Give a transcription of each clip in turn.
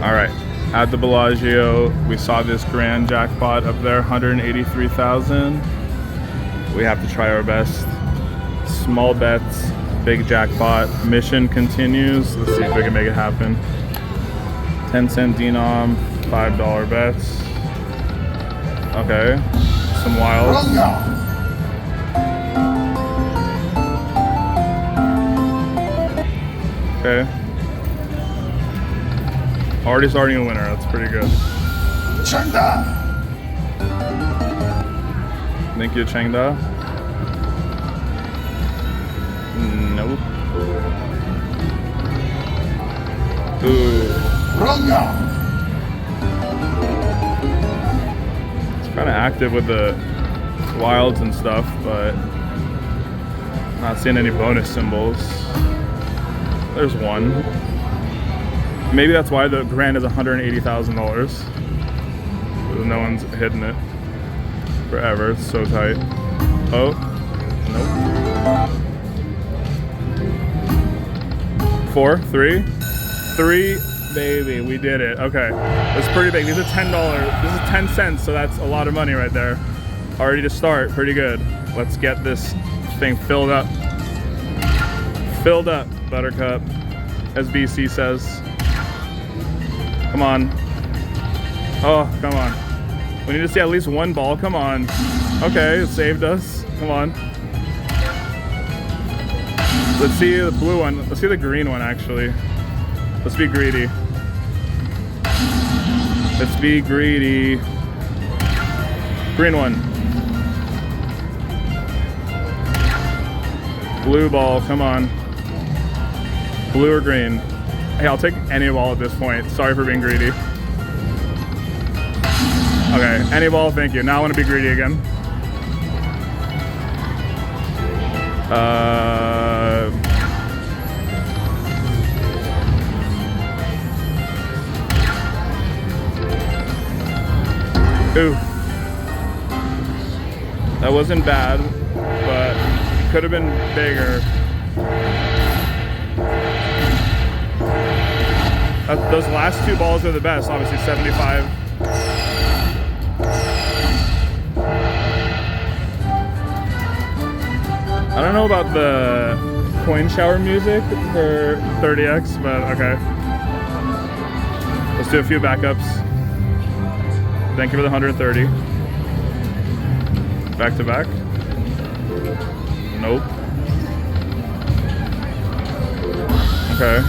All right, at the Bellagio, we saw this grand jackpot up there, 183,000. We have to try our best. Small bets, big jackpot. Mission continues. Let's see if we can make it happen. 10-cent denom, $5 bets. Okay, some wilds. Okay. Already starting a winner, that's pretty good. Thank you, Chengda. Nope. Ooh. It's kind of active with the wilds and stuff, but not seeing any bonus symbols. There's one. Maybe that's why the grand is $180,000. No one's hitting it forever. It's so tight. Oh, nope. 4, 3, baby. We did it. Okay, that's pretty big. These are $10. This is 10 cents, so that's a lot of money right there. Already to start, pretty good. Let's get this thing filled up. Filled up, Buttercup, as BC says. Come on. Oh, come on. We need to see at least one ball. Come on. Okay, it saved us. Come on. Let's see the blue one. Let's see the green one, actually. Let's be greedy. Let's be greedy. Green one. Blue ball, come on. Blue or green? Hey, I'll take any ball at this point. Sorry for being greedy. Okay, any ball, thank you. Now I want to be greedy again. Ooh. That wasn't bad, but could have been bigger. Those last two balls are the best, obviously 75. I don't know about the coin shower music for 30x, but okay. Let's do a few backups. Thank you for the 130. Back to back. Nope. Okay.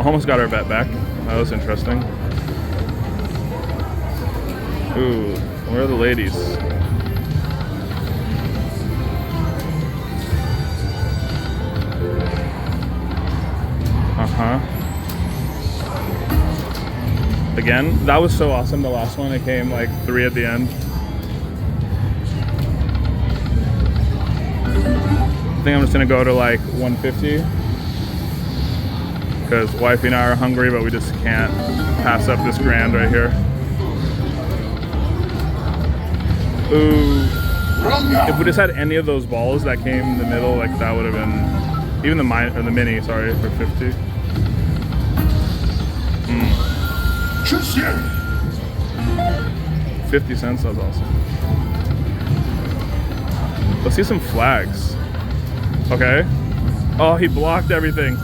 Almost got our bet back. That was interesting. Ooh, where are the ladies? Again, that was so awesome. The last one, it came like 3 at the end. I think I'm just gonna go to like 150 because wifey and I are hungry, but we just can't pass up this grand right here. Ooh, if we just had any of those balls that came in the middle, like that would have been, even the mini, sorry, for 50. 50 cents, that's awesome. Let's see some flags. Okay. Oh, he blocked everything.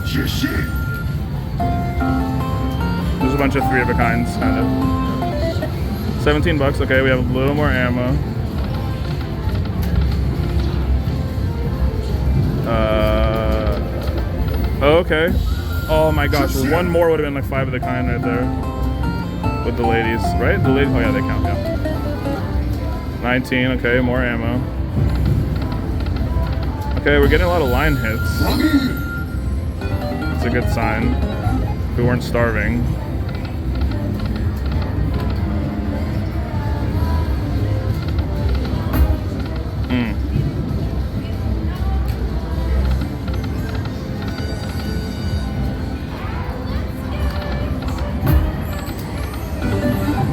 There's a bunch of 3 of a kinds, kind of. 17 bucks, okay, we have a little more ammo. Okay. Oh my gosh, one more would have been like 5 of the kind right there. With the ladies, right? The ladies, oh yeah, they count, yeah. 19, okay, more ammo. Okay, we're getting a lot of line hits. It's a good sign. If we weren't starving.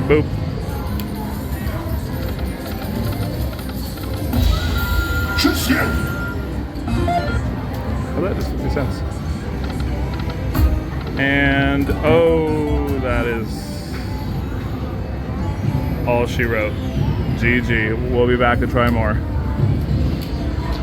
Boop. Oh, that is 50 cents. And, oh, that is all she wrote. GG. We'll be back to try more.